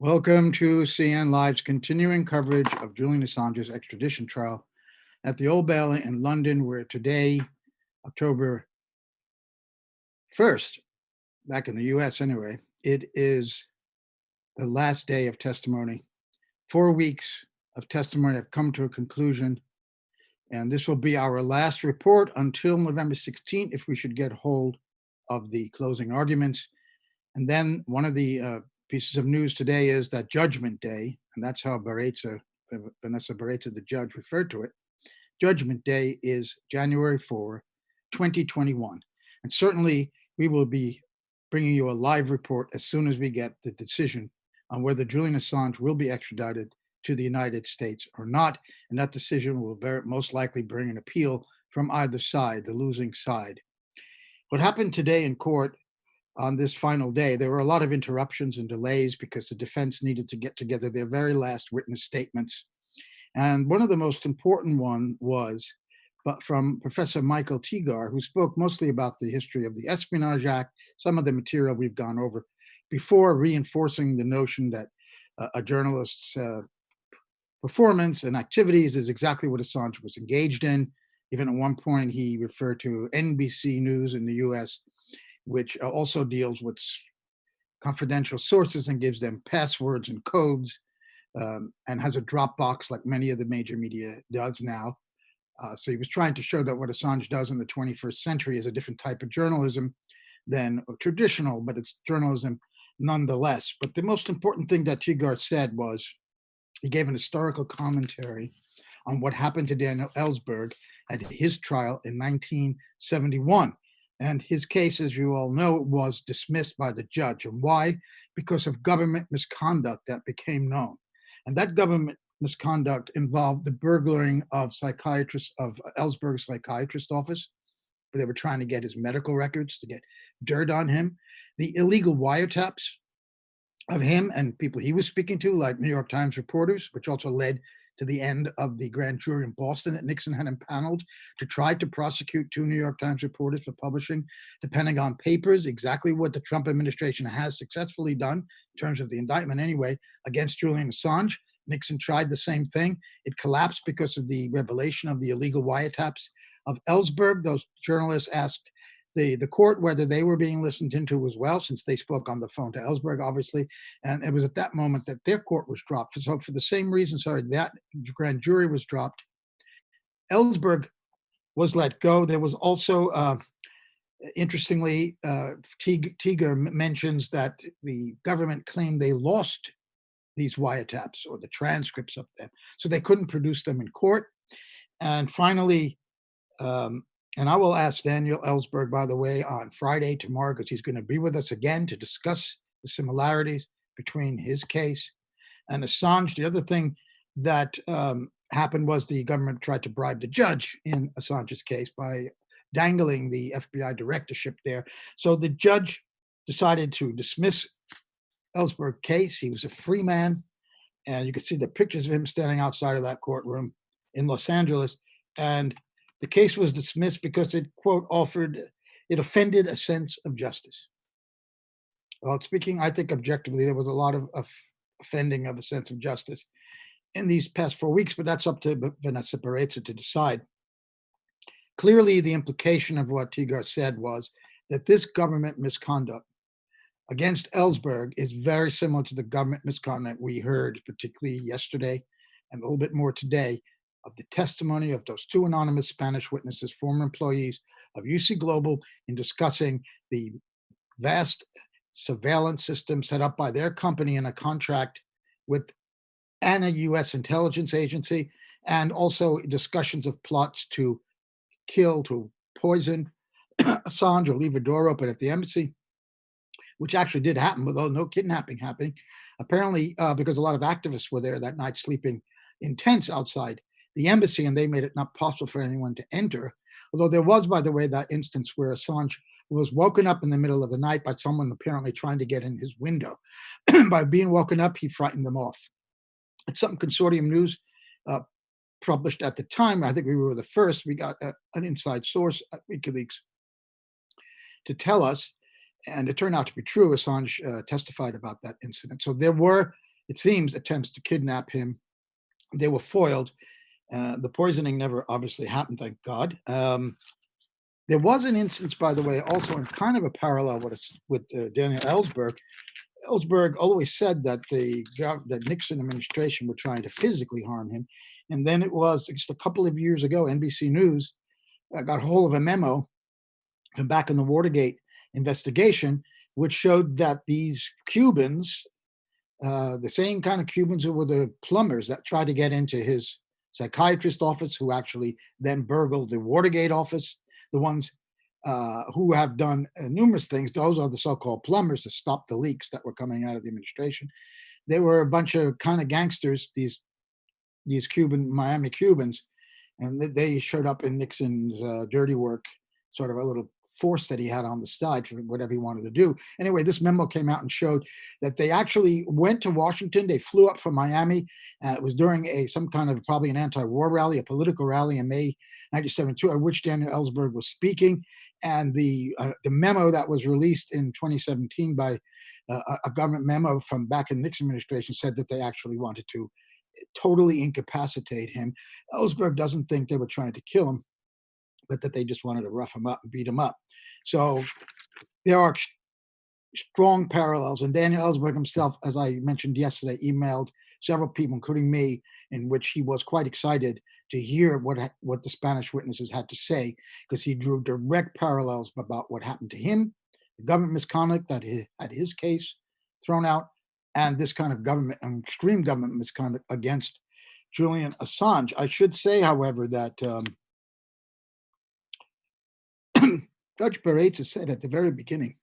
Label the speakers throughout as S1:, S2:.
S1: Welcome to CN Live's continuing coverage of Julian Assange's extradition trial at the Old Bailey in London, where today, October 1st, back in the US anyway, it is the last day of testimony. 4 weeks of testimony have come to a conclusion, and this will be our last report until November 16th if we should get hold of the closing arguments. And then one of the pieces of news today is that Judgment Day, and that's how Vanessa Barreza, the judge, referred to it. Judgment Day is January 4, 2021. And certainly we will be bringing you a live report as soon as we get the decision on whether Julian Assange will be extradited to the United States or not. And that decision will most likely bring an appeal from either side, the losing side. What happened today in court on this final day, there were a lot of interruptions and delays because the defense needed to get together their very last witness statements. And one of the most important one was from Professor Michael Tigar, who spoke mostly about the history of the Espionage Act, some of the material we've gone over, before reinforcing the notion that a journalist's performance and activities is exactly what Assange was engaged in. Even at one point, he referred to NBC News in the US, which also deals with confidential sources and gives them passwords and codes, and has a Dropbox like many of the major media does now. So he was trying to show that what Assange does in the 21st century is a different type of journalism than traditional, but it's journalism nonetheless. But the most important thing that Tigar said was he gave an historical commentary on what happened to Daniel Ellsberg at his trial in 1971. And his case, as you all know, was dismissed by the judge. And why? Because of government misconduct that became known. And that government misconduct involved the burglaring of Ellsberg's psychiatrist office, where they were trying to get his medical records to get dirt on him, the illegal wiretaps of him and people he was speaking to, like New York Times reporters, which also led to the end of the grand jury in Boston that Nixon had impaneled to try to prosecute 2 New York Times reporters for publishing the Pentagon Papers, exactly what the Trump administration has successfully done in terms of the indictment anyway, against Julian Assange. Nixon tried the same thing. It collapsed because of the revelation of the illegal wiretaps of Ellsberg. Those journalists asked the court whether they were being listened into as well, since they spoke on the phone to Ellsberg, obviously. And it was at that moment that their court was dropped. So for the same reason, that grand jury was dropped. Ellsberg was let go. There was also, interestingly, Tigar mentions that the government claimed they lost these wiretaps or the transcripts of them, so they couldn't produce them in court. And finally, and I will ask Daniel Ellsberg, by the way, on Friday tomorrow, because he's going to be with us again to discuss the similarities between his case and Assange. The other thing that happened was the government tried to bribe the judge in Assange's case by dangling the FBI directorship there. So the judge decided to dismiss Ellsberg's case. He was a free man, and you can see the pictures of him standing outside of that courtroom in Los Angeles. And the case was dismissed because it, quote, it offended a sense of justice. Well, speaking, I think objectively, there was a lot of offending of a sense of justice in these past 4 weeks, but that's up to Vanessa Barreza to decide. Clearly, the implication of what Tigar said was that this government misconduct against Ellsberg is very similar to the government misconduct we heard, particularly yesterday and a little bit more today, of the testimony of those 2 anonymous Spanish witnesses, former employees of UC Global, in discussing the vast surveillance system set up by their company in a contract with a US intelligence agency, and also discussions of plots to kill, to poison Assange or leave a door open at the embassy, which actually did happen, although no kidnapping happening. Apparently, because a lot of activists were there that night sleeping in tents outside the embassy, and they made it not possible for anyone to enter. Although there was, by the way, that instance where Assange was woken up in the middle of the night by someone apparently trying to get in his window. By being woken up, he frightened them off. It's something Consortium News published at the time. I think we were the first. We got an inside source at WikiLeaks to tell us, and it turned out to be true. Assange testified about that incident. So there were, it seems, attempts to kidnap him. They were foiled. The poisoning never obviously happened, thank God. There was an instance, by the way, also in kind of a parallel with Daniel Ellsberg. Ellsberg always said that the Nixon administration were trying to physically harm him. And then it was just a couple of years ago, NBC News got hold of a memo from back in the Watergate investigation, which showed that these Cubans, the same kind of Cubans who were the plumbers that tried to get into his psychiatrist office, who actually then burgled the Watergate office, the ones who have done numerous things, those are the so-called plumbers to stop the leaks that were coming out of the administration. They were a bunch of kind of gangsters, these Miami Cubans, and they showed up in Nixon's dirty work, sort of a little force that he had on the side for whatever he wanted to do. Anyway, this memo came out and showed that they actually went to Washington. They flew up from Miami. It was during some kind of probably an anti-war rally, a political rally in May 97, at which Daniel Ellsberg was speaking. And the memo that was released in 2017 by a government memo from back in the Nixon administration said that they actually wanted to totally incapacitate him. Ellsberg doesn't think they were trying to kill him, but that they just wanted to rough him up and beat him up. So there are strong parallels. And Daniel Ellsberg himself, as I mentioned yesterday, emailed several people, including me, in which he was quite excited to hear what the Spanish witnesses had to say, because he drew direct parallels about what happened to him, the government misconduct that he had his case thrown out, and this kind of government, extreme government misconduct against Julian Assange. I should say, however, that Judge Peirce said at the very beginning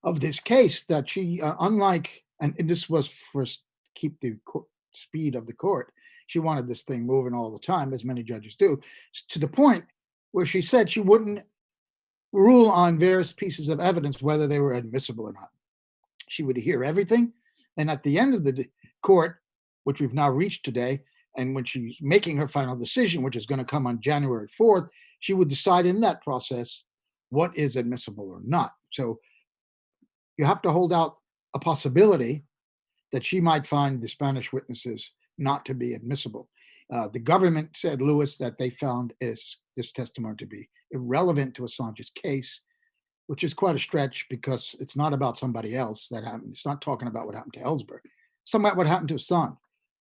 S1: of this case that she, unlike, and this was for keep the speed of the court, she wanted this thing moving all the time, as many judges do, to the point where she said she wouldn't rule on various pieces of evidence whether they were admissible or not. She would hear everything, and at the end of the court, which we've now reached today, and when she's making her final decision, which is going to come on January 4th, she would decide in that process what is admissible or not. So you have to hold out a possibility that she might find the Spanish witnesses not to be admissible. The government said, Lewis, that they found this testimony to be irrelevant to Assange's case, which is quite a stretch because it's not about somebody else that happened. It's not talking about what happened to Ellsberg. It's talking about what happened to Assange,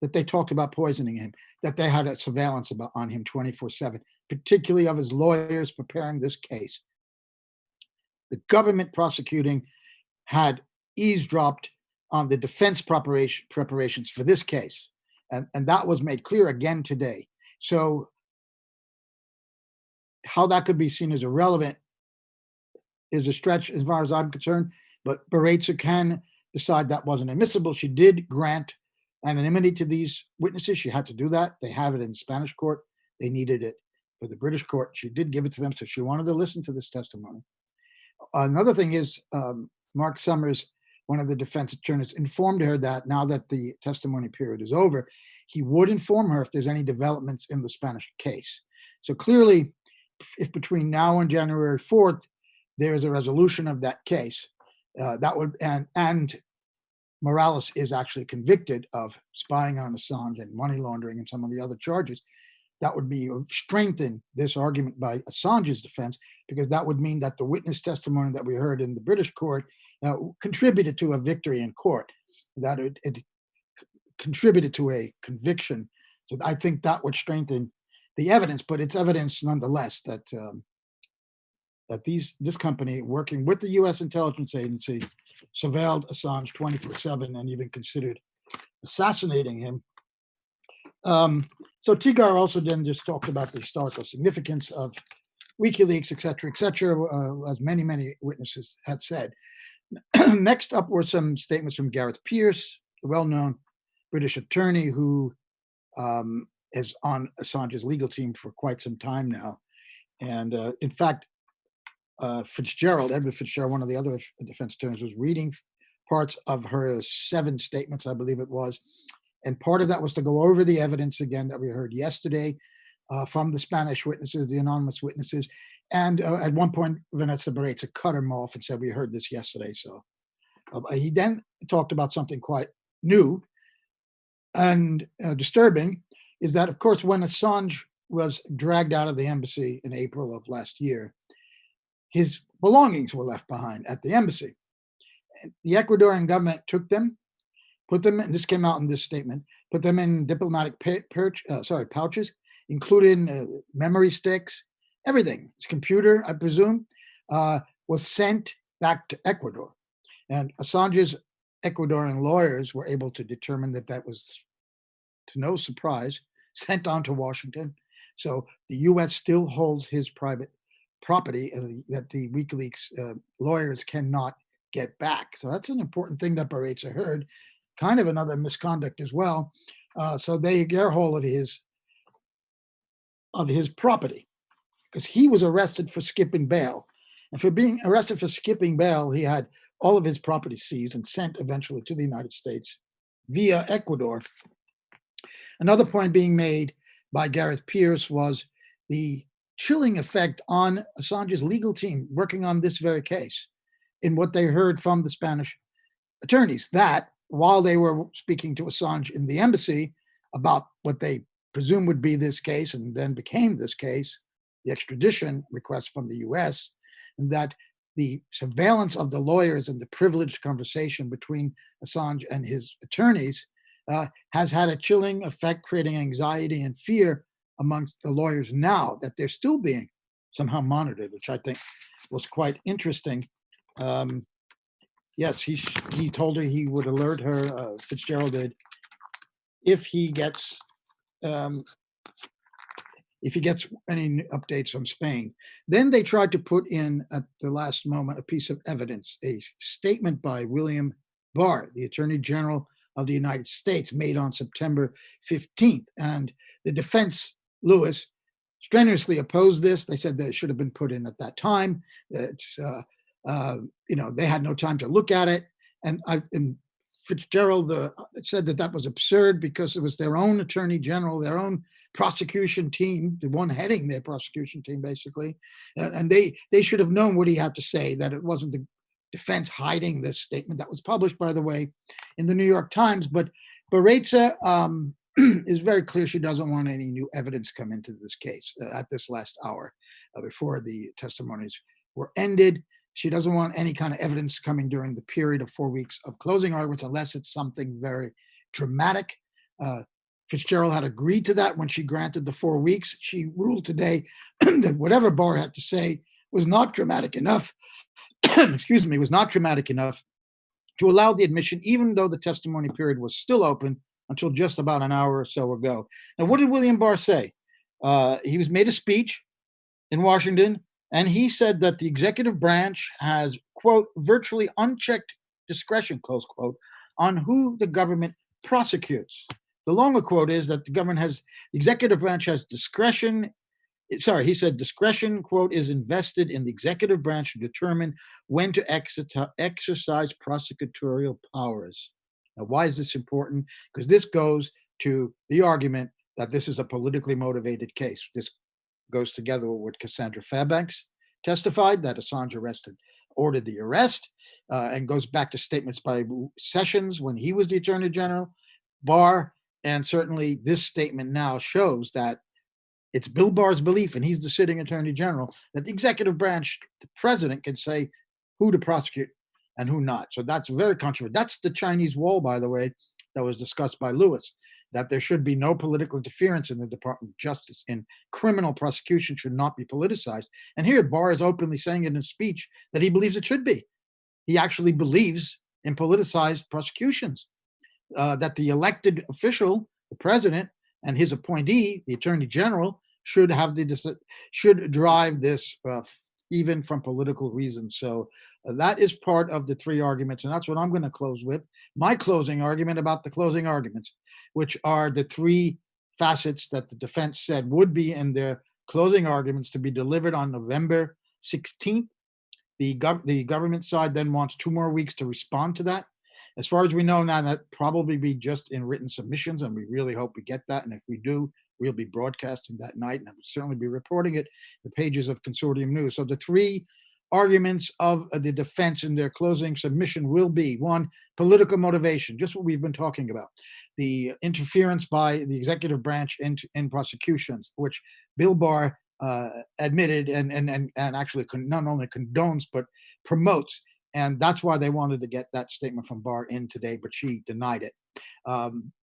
S1: that they talked about poisoning him, that they had a surveillance on him 24/7, particularly of his lawyers preparing this case. The government prosecuting had eavesdropped on the defense preparations for this case. And that was made clear again today. So how that could be seen as irrelevant is a stretch as far as I'm concerned, but Peirce can decide that wasn't admissible. She did grant anonymity to these witnesses. She had to do that. They have it in Spanish court. They needed it for the British court. She did give it to them, so she wanted to listen to this testimony. Another thing is, Mark Summers, one of the defense attorneys, informed her that now that the testimony period is over, he would inform her if there's any developments in the Spanish case. So clearly, if between now and January 4th, there is a resolution of that case, that would, and Morales is actually convicted of spying on Assange and money laundering and some of the other charges, that would be strengthen this argument by Assange's defense, because that would mean that the witness testimony that we heard in the British court contributed to a victory in court, that it contributed to a conviction. So I think that would strengthen the evidence, but it's evidence nonetheless that this company working with the U.S. intelligence agency surveilled Assange 24/7 and even considered assassinating him. So Tigar also then just talked about the historical significance of WikiLeaks, et cetera, as many witnesses had said. Next up were some statements from Gareth Peirce, a well-known British attorney who is on Assange's legal team for quite some time now. And in fact, Edward Fitzgerald, one of the other defense attorneys, was reading parts of her 7 statements, I believe it was, And part of that was to go over the evidence again that we heard yesterday from the Spanish witnesses, the anonymous witnesses. And at one point, Vanessa Barreza cut him off and said, we heard this yesterday. So he then talked about something quite new and disturbing, is that, of course, when Assange was dragged out of the embassy in April of last year, his belongings were left behind at the embassy. And the Ecuadorian government took them, put them, and this came out in this statement, put them in diplomatic pouches, including memory sticks, everything. His computer, I presume, was sent back to Ecuador. And Assange's Ecuadorian lawyers were able to determine that that was, to no surprise, sent on to Washington. So the U.S. still holds his private property that the WikiLeaks lawyers cannot get back. So that's an important thing that Barreza heard. Kind of another misconduct as well. So they get hold of his property, because he was arrested for skipping bail. And for being arrested for skipping bail, he had all of his property seized and sent eventually to the United States via Ecuador. Another point being made by Gareth Peirce was the chilling effect on Assange's legal team working on this very case in what they heard from the Spanish attorneys, that while they were speaking to Assange in the embassy about what they presume would be this case and then became this case, the extradition request from the US, and that the surveillance of the lawyers and the privileged conversation between Assange and his attorneys has had a chilling effect, creating anxiety and fear amongst the lawyers now that they're still being somehow monitored, which I think was quite interesting. Yes, he told her he would alert her, Fitzgerald did, if he gets any updates from Spain. Then they tried to put in at the last moment a piece of evidence, a statement by William Barr, the Attorney General of the United States, made on September 15th. And the defense, Lewis, strenuously opposed this. They said that it should have been put in at that time. It's, they had no time to look at it. And Fitzgerald said that that was absurd because it was their own attorney general, their own prosecution team, the one heading their prosecution team, basically. And they should have known what he had to say, that it wasn't the defense hiding this statement that was published, by the way, in the New York Times. But Barreza is very clear she doesn't want any new evidence come into this case at this last hour before the testimonies were ended. She doesn't want any kind of evidence coming during the period of 4 weeks of closing arguments unless it's something very dramatic. Fitzgerald had agreed to that when she granted the 4 weeks. She ruled today that whatever Barr had to say was not dramatic enough, was not dramatic enough to allow the admission, even though the testimony period was still open until just about an hour or so ago. Now, what did William Barr say? He was made a speech in Washington, and he said that the executive branch has, quote, virtually unchecked discretion, close quote, on who the government prosecutes. The longer quote is that the executive branch has discretion. He said discretion, quote, is invested in the executive branch to determine when to exercise prosecutorial powers. Now, why is this important? Because this goes to the argument that this is a politically motivated case. This goes together with what Cassandra Fairbanks testified, that Assange ordered the arrest, and goes back to statements by Sessions when he was the Attorney General, Barr, and certainly this statement now shows that it's Bill Barr's belief, and he's the sitting Attorney General, that the executive branch, the president, can say who to prosecute and who not. So that's very controversial. That's the Chinese wall, by the way, that was discussed by Lewis, that there should be no political interference in the Department of Justice, and criminal prosecution should not be politicized. And here Barr is openly saying in his speech that he believes it should be. He actually believes in politicized prosecutions, that the elected official, the president, and his appointee, the Attorney General, should drive this even from political reasons. So that is part of the three arguments, and that's what I'm going to close with. My closing argument about the closing arguments, which are the three facets that the defense said would be in their closing arguments to be delivered on November 16th. The government side then wants 2 more weeks to respond to that. As far as we know now, that probably be just in written submissions, and we really hope we get that. And if we do, we'll be broadcasting that night, and I will certainly be reporting it, the pages of Consortium News. So the three arguments of the defense in their closing submission will be: one, political motivation, just what we've been talking about, the interference by the executive branch in prosecutions, which Bill Barr admitted and actually not only condones but promotes, and that's why they wanted to get that statement from Barr in today, but she denied it. Um,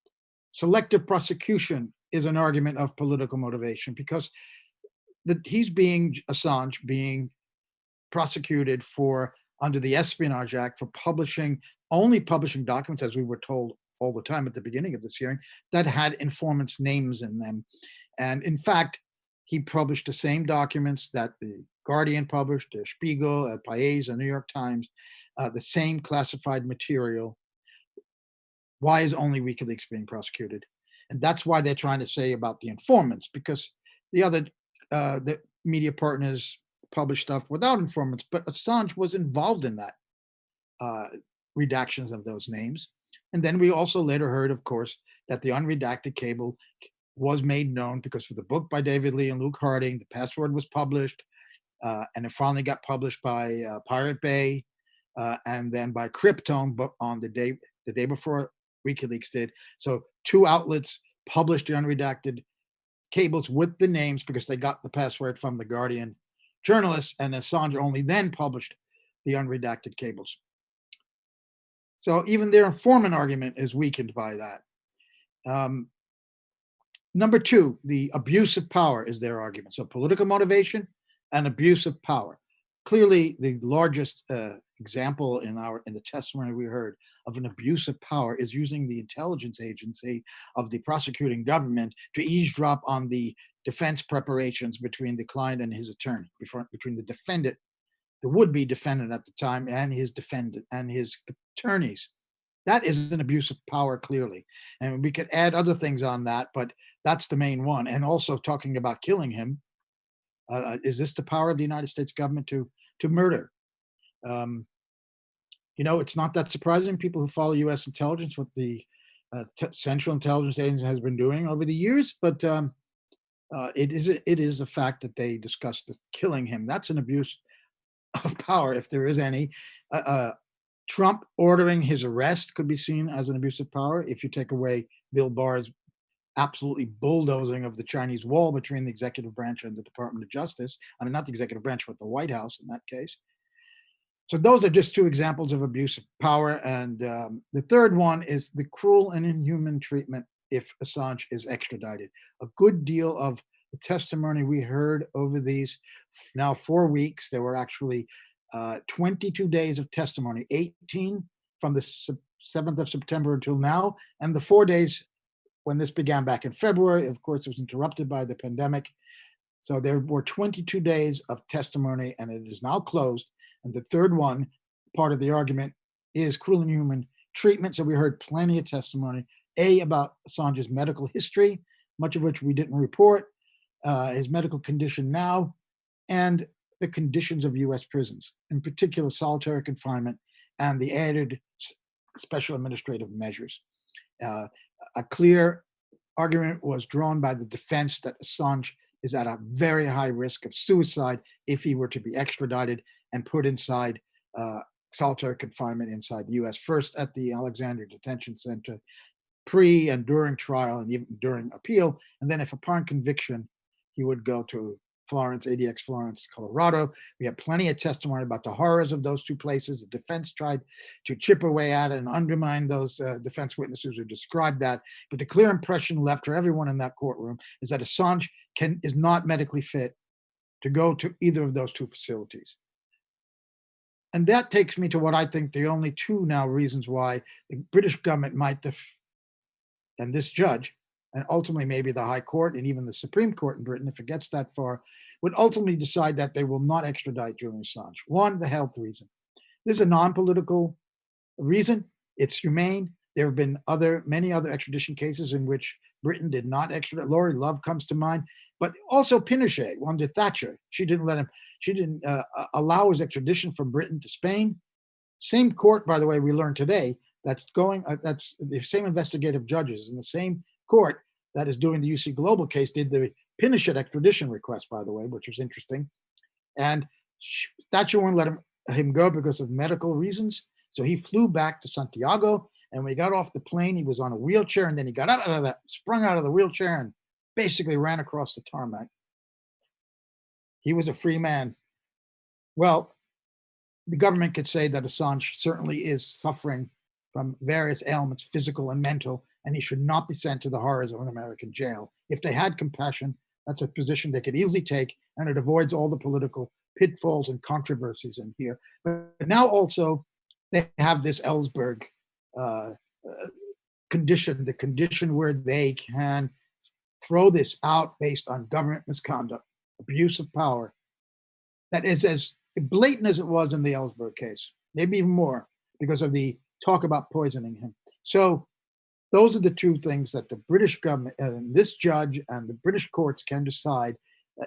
S1: Selective prosecution is an argument of political motivation because Assange being prosecuted for under the Espionage Act for only publishing documents, as we were told all the time at the beginning of this hearing, that had informants' names in them. And in fact, he published the same documents that the Guardian published, the Spiegel, País, the New York Times, the same classified material. Why is only WikiLeaks being prosecuted? And that's why they're trying to say about the informants, because the media partners published stuff without informants, but Assange was involved in that redactions of those names. And then we also later heard, of course, that the unredacted cable was made known because for the book by David Lee and Luke Harding, the password was published, and it finally got published by Pirate Bay, and then by Cryptome, but on the day before WikiLeaks did. So two outlets published the unredacted cables with the names because they got the password from the Guardian journalists, and Assange only then published the unredacted cables. So even their informant argument is weakened by that. Number two, the abuse of power is their argument. So political motivation and abuse of power. Clearly, the largest example in the testimony we heard of an abuse of power is using the intelligence agency of the prosecuting government to eavesdrop on the defense preparations between the client and his attorney, between the defendant, the would-be defendant at the time, and his defendant and his attorneys. That is an abuse of power, clearly. And we could add other things on that, but that's the main one. And also talking about killing him. Is this the power of the United States government to murder? It's not that surprising. People who follow U.S. intelligence, what the Central Intelligence Agency has been doing over the years, but it is a fact that they discussed killing him. That's an abuse of power, if there is any. Trump ordering his arrest could be seen as an abuse of power if you take away Bill Barr's absolutely bulldozing of the Chinese wall between the executive branch and the Department of Justice. I mean, not the executive branch, but the White House in that case. So those are just two examples of abuse of power. And the third one is the cruel and inhuman treatment if Assange is extradited. A good deal of the testimony we heard over these now 4 weeks, there were actually 22 days of testimony, 18 from the 7th of September until now, and the 4 days when this began back in February. Of course, it was interrupted by the pandemic. So there were 22 days of testimony, and it is now closed. And the third one, part of the argument, is cruel and inhuman treatment. So we heard plenty of testimony, about Assange's medical history, much of which we didn't report, his medical condition now, and the conditions of U.S. prisons, in particular solitary confinement and the added special administrative measures. A clear argument was drawn by the defense that Assange is at a very high risk of suicide if he were to be extradited and put inside solitary confinement inside the U.S., first at the Alexandria Detention Center, pre and during trial and even during appeal. And then if upon conviction, he would go to ADX Florence, Colorado. We have plenty of testimony about the horrors of those two places. The defense tried to chip away at it and undermine those defense witnesses who described that. But the clear impression left for everyone in that courtroom is that Assange is not medically fit to go to either of those two facilities. And that takes me to what I think the only two now reasons why the British government might, and this judge, and ultimately maybe the High Court and even the Supreme Court in Britain, if it gets that far, would ultimately decide that they will not extradite Julian Assange. One, the health reason. This is a non-political reason. It's humane. There have been many other extradition cases in which Britain did not extradite. Laurie Love comes to mind, but also Pinochet under Thatcher. She didn't allow his extradition from Britain to Spain. Same court, by the way, we learned today, that's going, that's the same investigative judges in the same court that is doing the UC Global case did the Pinochet extradition request, by the way, which was interesting. And Thatcher wouldn't let him go because of medical reasons. So he flew back to Santiago. And when he got off the plane, he was on a wheelchair. And then he got out of that, sprung out of the wheelchair and basically ran across the tarmac. He was a free man. Well, the government could say that Assange certainly is suffering from various ailments, physical and mental, and he should not be sent to the horrors of an American jail. If they had compassion, that's a position they could easily take, and it avoids all the political pitfalls and controversies in here. But now also they have this Ellsberg condition, the condition where they can throw this out based on government misconduct, abuse of power, that is as blatant as it was in the Ellsberg case, maybe even more, because of the talk about poisoning him. So those are the two things that the British government and this judge and the British courts can decide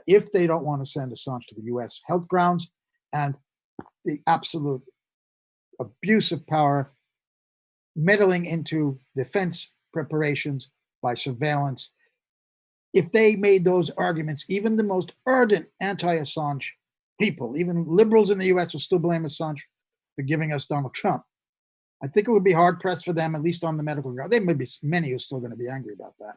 S1: if they don't want to send Assange to the US, health grounds and the absolute abuse of power, meddling into defense preparations by surveillance. If they made those arguments, even the most ardent anti-Assange people, even liberals in the US will still blame Assange for giving us Donald Trump. I think it would be hard pressed for them, at least on the medical ground. There may be many who are still going to be angry about that.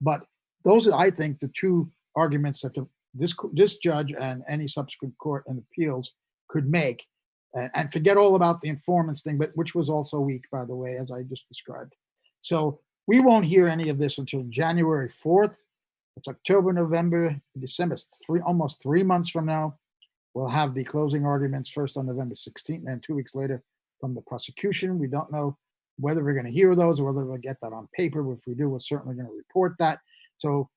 S1: But those are, I think, the two arguments that this judge and any subsequent court and appeals could make, and forget all about the informants thing, but which was also weak, by the way, as I just described. So we won't hear any of this until January 4th. It's October, November, December, almost 3 months from now. We'll have the closing arguments first on November 16th, and 2 weeks later from the prosecution. We don't know whether we're going to hear those or whether we'll get that on paper. If we do, we're certainly going to report that. So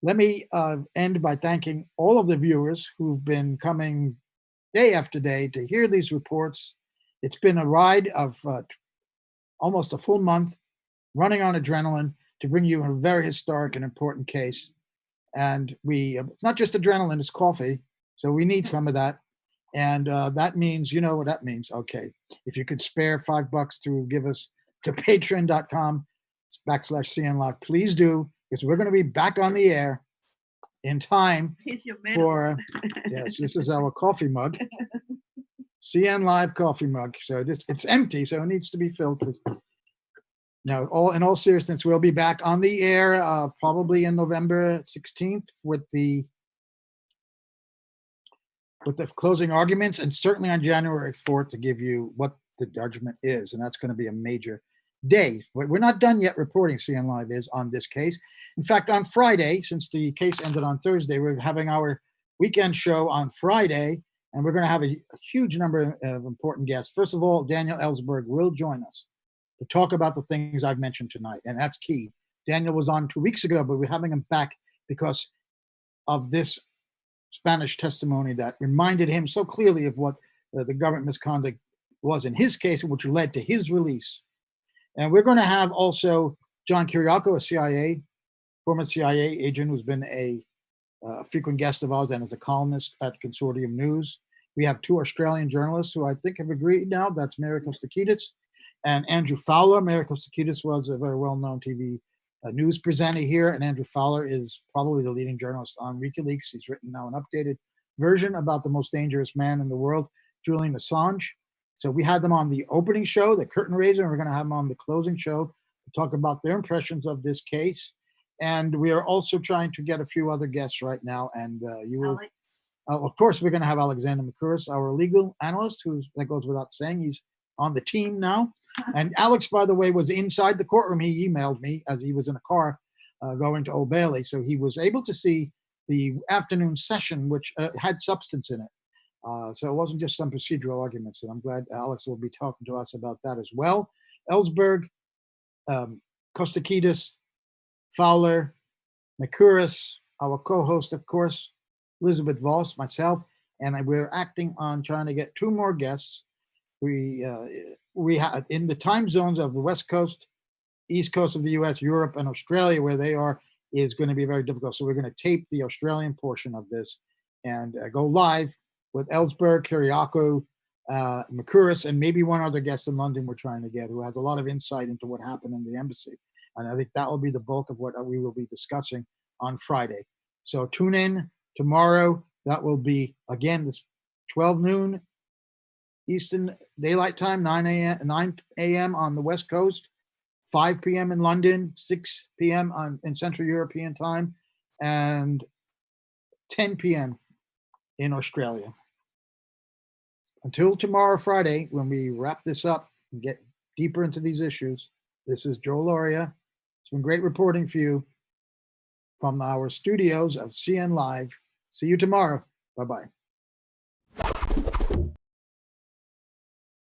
S1: let me end by thanking all of the viewers who've been coming day after day to hear these reports. It's been a ride of almost a full month, running on adrenaline to bring you a very historic and important case. And it's not just adrenaline, it's coffee. So we need some of that. And that means, you know what that means. Okay. If you could spare $5 to give us to patreon.com/CN Live, please do, because we're going to be back on the air in time for, yes, this is our coffee mug, CN Live coffee mug. So it's empty, so it needs to be filled. Now, in all seriousness, we'll be back on the air probably in November 16th with the closing arguments, and certainly on January 4th to give you what the judgment is. And that's going to be a major day. We're not done yet reporting, CN Live is, on this case. In fact, on Friday, since the case ended on Thursday, we're having our weekend show on Friday, and we're going to have a huge number of important guests. First of all, Daniel Ellsberg will join us to talk about the things I've mentioned tonight, and that's key. Daniel was on 2 weeks ago, but we're having him back because of this Spanish testimony that reminded him so clearly of what the government misconduct was in his case, which led to his release. And we're going to have also John Kiriakou, a former CIA agent who's been a frequent guest of ours and is a columnist at Consortium News. We have 2 Australian journalists who I think have agreed now. That's Mary Kostakidis and Andrew Fowler. Mary Kostakidis was a very well-known TV news presenter here, and Andrew Fowler is probably the leading journalist on WikiLeaks. He's written now an updated version about the most dangerous man in the world, Julian Assange. So we had them on the opening show, the curtain raiser, and we're going to have them on the closing show to talk about their impressions of this case. And we are also trying to get a few other guests right now, and you will. Of course, we're going to have Alexander McCurris, our legal analyst, that goes without saying, he's on the team now. And Alex, by the way, was inside the courtroom. He emailed me as he was in a car going to Old Bailey. So he was able to see the afternoon session, which had substance in it. So it wasn't just some procedural arguments. And I'm glad Alex will be talking to us about that as well. Ellsberg, Kostakidis, Fowler, McCurris, our co-host, of course, Elizabeth Voss, myself, and we're acting on trying to get 2 more guests. We have in the time zones of the West Coast, East Coast of the U.S., Europe, and Australia, where they are, is going to be very difficult. So we're going to tape the Australian portion of this and go live with Ellsberg, Kiriakou, Makuris, and maybe one other guest in London we're trying to get who has a lot of insight into what happened in the embassy. And I think that will be the bulk of what we will be discussing on Friday. So tune in tomorrow. That will be, again, this 12 noon Eastern Daylight Time, 9 a.m. on the West Coast, 5 p.m. in London, 6 p.m. in Central European Time, and 10 p.m. in Australia. Until tomorrow, Friday, when we wrap this up and get deeper into these issues, this is Joe Lauria. It's been great reporting for you from our studios of CN Live. See you tomorrow. Bye-bye.